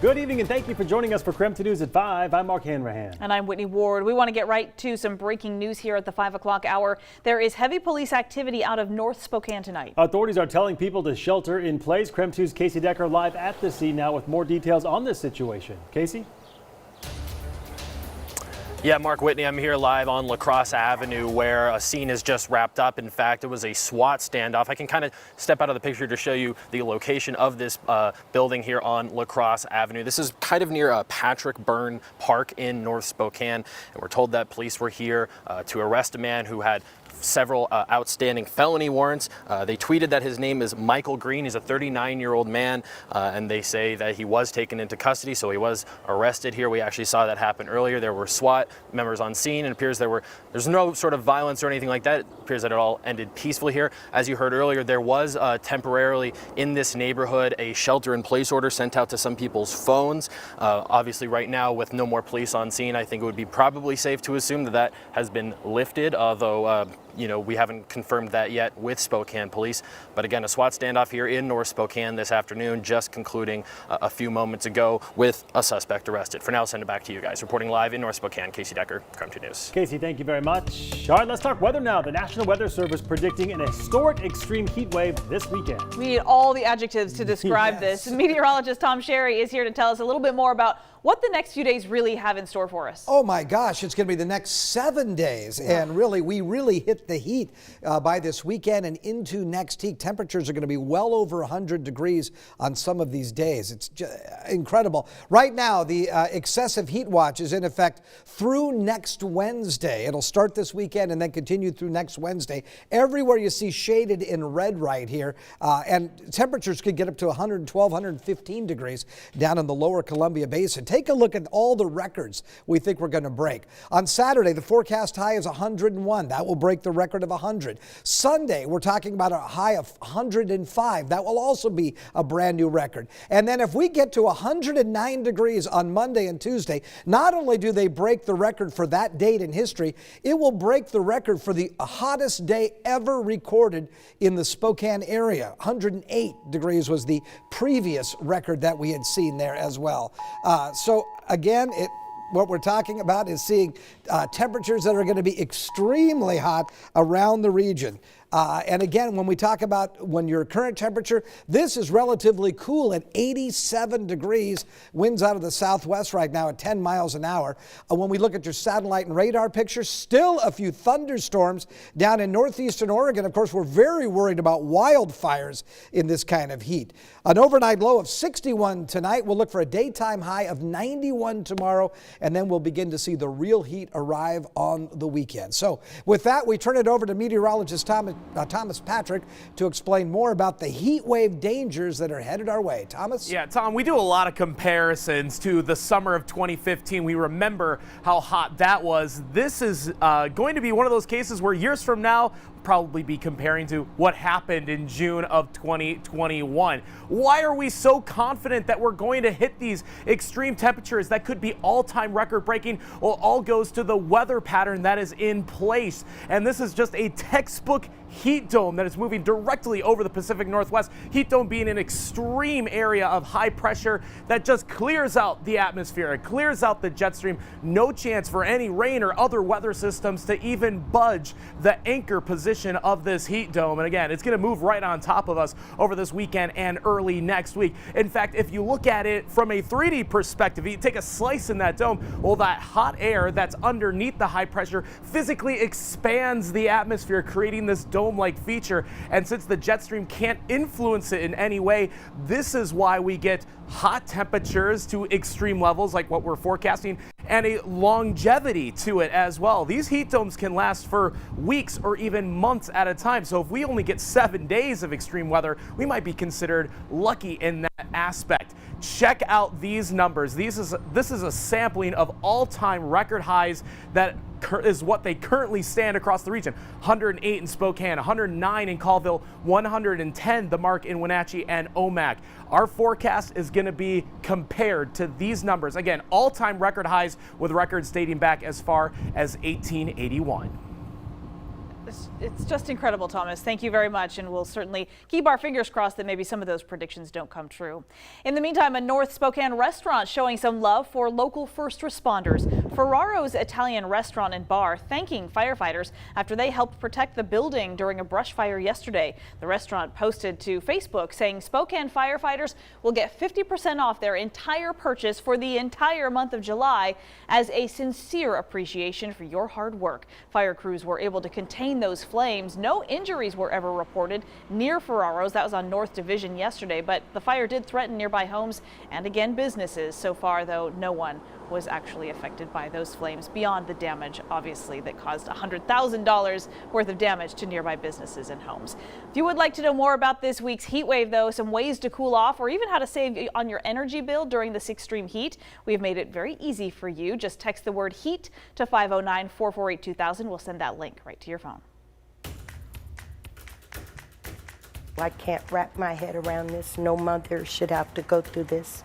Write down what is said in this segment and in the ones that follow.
Good evening and thank you for joining us for KREM 2 News at 5. I'm Mark Hanrahan. And I'm Whitney Ward. We want to get right to some breaking news here at the 5 o'clock hour. There is heavy police activity out of North Spokane tonight. Authorities are telling people to shelter in place. KREM 2's Casey Decker live at the scene now with more details on this situation. Casey? Yeah, Mark, Whitney, I'm here live on La Crosse Avenue where a scene is just wrapped up. In fact, it was a SWAT standoff. I can kind of step out of the picture to show you the location of this building here on La Crosse Avenue. This is kind of near Patrick Byrne Park in North Spokane. And we're told that police were here to arrest a man who had several outstanding felony warrants. They tweeted that his name is Michael Green. He's a 39-year-old man, and they say that he was taken into custody, so he was arrested here. We actually saw that happen earlier. There were SWAT members on scene, and it appears there's no sort of violence or anything like that. It appears that it all ended peacefully here. As you heard earlier, there was temporarily in this neighborhood a shelter-in-place order sent out to some people's phones. Obviously, right now, with no more police on scene, I think it would be probably safe to assume that that has been lifted, although we haven't confirmed that yet with Spokane police. But again, a SWAT standoff here in North Spokane this afternoon, just concluding a few moments ago with a suspect arrested. For now, I'll send it back to you guys. Reporting live in North Spokane, Casey Decker, KREM 2 News. Casey, thank you very much. All right, let's talk weather now. The National Weather Service predicting an historic extreme heat wave this weekend. We need all the adjectives to describe this. Meteorologist Tom Sherry is here to tell us a little bit more about what the next few days really have in store for us. Oh my gosh, it's going to be the next 7 days. And really, we really hit the heat by this weekend and into next week. Temperatures are going to be well over 100 degrees on some of these days. It's just incredible. Right now, the excessive heat watch is in effect through next Wednesday. It'll start this weekend and then continue through next Wednesday. Everywhere you see shaded in red right here. And temperatures could get up to 112, 115 degrees down in the lower Columbia Basin. Take a look at all the records we think we're going to break. On Saturday, the forecast high is 101. That will break the record of 100. Sunday, we're talking about a high of 105. That will also be a brand new record. And then if we get to 109 degrees on Monday and Tuesday, not only do they break the record for that date in history, it will break the record for the hottest day ever recorded in the Spokane area. 108 degrees was the previous record that we had seen there as well. So again, what we're talking about is seeing temperatures that are going to be extremely hot around the region. And again, when we talk about when your current temperature, this is relatively cool at 87 degrees. Winds out of the southwest right now at 10 miles an hour. When we look at your satellite and radar pictures, still a few thunderstorms down in northeastern Oregon. Of course, we're very worried about wildfires in this kind of heat. An overnight low of 61 tonight. We'll look for a daytime high of 91 tomorrow, and then we'll begin to see the real heat arrive on the weekend. So with that, we turn it over to meteorologist Thomas Patrick to explain more about the heat wave dangers that are headed our way. Thomas? Yeah, Tom, we do a lot of comparisons to the summer of 2015. We remember how hot that was. This is going to be one of those cases where years from now, probably be comparing to what happened in June of 2021. Why are we so confident that we're going to hit these extreme temperatures that could be all-time record-breaking? Well, all goes to the weather pattern that is in place. And this is just a textbook heat dome that is moving directly over the Pacific Northwest. Heat dome being an extreme area of high pressure that just clears out the atmosphere. It clears out the jet stream. No chance for any rain or other weather systems to even budge the anchor position of this heat dome. And again, it's going to move right on top of us over this weekend and early next week. In fact, if you look at it from a 3D perspective, you take a slice in that dome, well, that hot air that's underneath the high pressure physically expands the atmosphere, creating this dome-like feature. And since the jet stream can't influence it in any way, this is why we get hot temperatures to extreme levels like what we're forecasting, and a longevity to it as well. These heat domes can last for weeks or even months at a time. So if we only get 7 days of extreme weather, we might be considered lucky in that aspect. Check out these numbers. This is a sampling of all-time record highs that is what they currently stand across the region. 108 in Spokane, 109 in Colville, 110 the mark in Wenatchee and Omak. Our forecast is going to be compared to these numbers. Again, all-time record highs with records dating back as far as 1881. It's just incredible, Thomas. Thank you very much, and we'll certainly keep our fingers crossed that maybe some of those predictions don't come true. In the meantime, a North Spokane restaurant showing some love for local first responders. Ferraro's Italian restaurant and bar thanking firefighters after they helped protect the building during a brush fire yesterday. The restaurant posted to Facebook saying Spokane firefighters will get 50% off their entire purchase for the entire month of July as a sincere appreciation for your hard work. Fire crews were able to contain those flames. No injuries were ever reported near Ferraro's. That was on North Division yesterday, but the fire did threaten nearby homes and again businesses. So far, though, no one was actually affected by those flames beyond the damage, obviously, that caused $100,000 worth of damage to nearby businesses and homes. If you would like to know more about this week's heat wave, though, some ways to cool off or even how to save on your energy bill during this extreme heat, we have made it very easy for you. Just text the word HEAT to 509-448-2000. We'll send that link right to your phone. I can't wrap my head around this. No mother should have to go through this.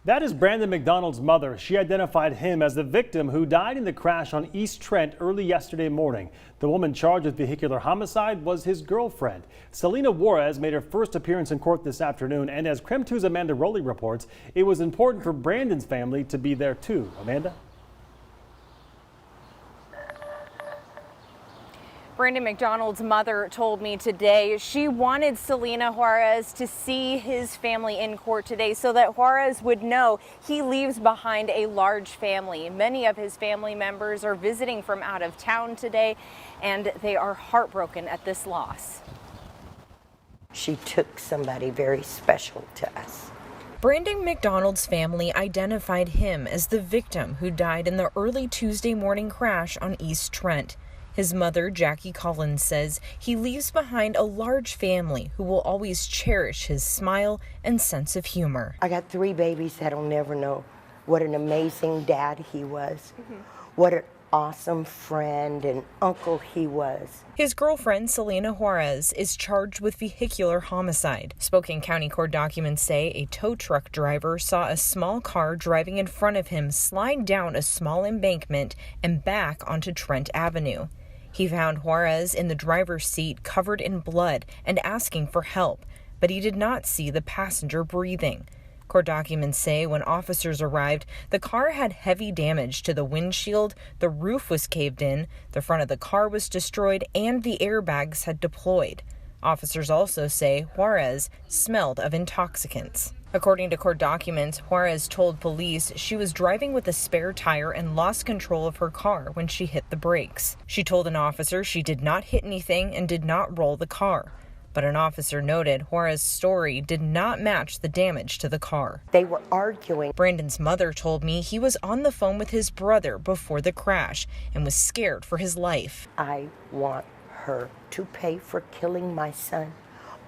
That is Brandon McDonald's mother. She identified him as the victim who died in the crash on East Trent early yesterday morning. The woman charged with vehicular homicide was his girlfriend. Selena Juarez made her first appearance in court this afternoon, and as KREM 2's Amanda Rowley reports, it was important for Brandon's family to be there too. Amanda? Brandon McDonald's mother told me today she wanted Selena Juarez to see his family in court today so that Juarez would know he leaves behind a large family. Many of his family members are visiting from out of town today, and they are heartbroken at this loss. She took somebody very special to us. Brandon McDonald's family identified him as the victim who died in the early Tuesday morning crash on East Trent. His mother, Jackie Collins, says he leaves behind a large family who will always cherish his smile and sense of humor. I got 3 babies that'll never know what an amazing dad he was, what an awesome friend and uncle he was. His girlfriend, Selena Juarez, is charged with vehicular homicide. Spokane County court documents say a tow truck driver saw a small car driving in front of him slide down a small embankment and back onto Trent Avenue. He found Juarez in the driver's seat covered in blood and asking for help, but he did not see the passenger breathing. Court documents say when officers arrived, the car had heavy damage to the windshield, the roof was caved in, the front of the car was destroyed, and the airbags had deployed. Officers also say Juarez smelled of intoxicants. According to court documents, Juarez told police she was driving with a spare tire and lost control of her car when she hit the brakes. She told an officer she did not hit anything and did not roll the car. But an officer noted Juarez's story did not match the damage to the car. They were arguing. Brandon's mother told me he was on the phone with his brother before the crash and was scared for his life. I want her to pay for killing my son.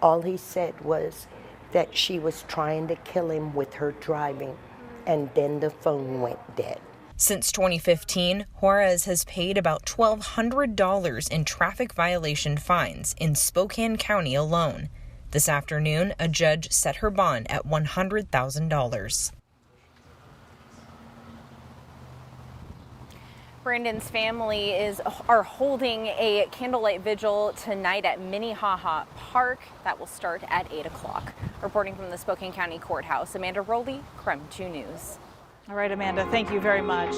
All he said was that she was trying to kill him with her driving, and then the phone went dead. Since 2015, Juarez has paid about $1,200 in traffic violation fines in Spokane County alone. This afternoon, a judge set her bond at $100,000. Brandon's family are holding a candlelight vigil tonight at Minnehaha Park. That will start at 8 o'clock. Reporting from the Spokane County Courthouse, Amanda Rowley, KREM 2 News. All right, Amanda, thank you very much.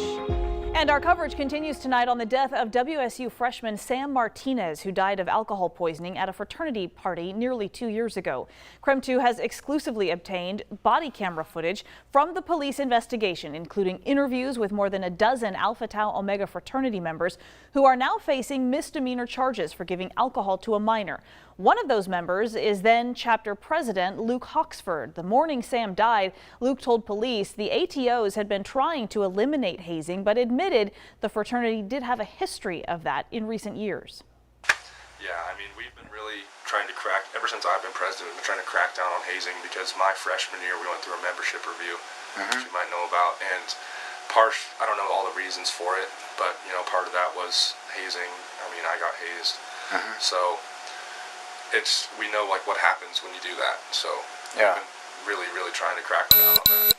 And our coverage continues tonight on the death of WSU freshman Sam Martinez, who died of alcohol poisoning at a fraternity party nearly 2 years ago. KREM 2 has exclusively obtained body camera footage from the police investigation, including interviews with more than a dozen Alpha Tau Omega fraternity members who are now facing misdemeanor charges for giving alcohol to a minor. One of those members is then chapter president Luke Hawksford. The morning Sam died, Luke told police the ATOs had been trying to eliminate hazing, but admitted the fraternity did have a history of that in recent years. Yeah, I mean, we've been really trying to crack, ever since I've been president, we've been trying to crack down on hazing because my freshman year we went through a membership review, which you might know about, and I don't know all the reasons for it, but, you know, part of that was hazing. I mean, I got hazed. So we know like what happens when you do that. So yeah, we've been really trying to crack down on that.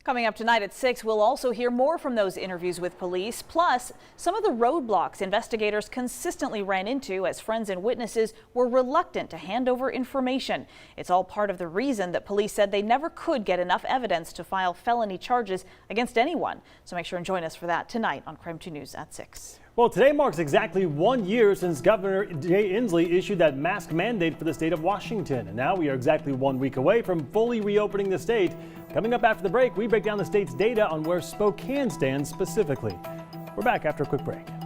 Coming up tonight at 6, we'll also hear more from those interviews with police, plus some of the roadblocks investigators consistently ran into as friends and witnesses were reluctant to hand over information. It's all part of the reason that police said they never could get enough evidence to file felony charges against anyone. So make sure and join us for that tonight on Crime 2 News at 6. Well, today marks exactly 1 year since Governor Jay Inslee issued that mask mandate for the state of Washington. And now we are exactly 1 week away from fully reopening the state. Coming up after the break, we break down the state's data on where Spokane stands specifically. We're back after a quick break.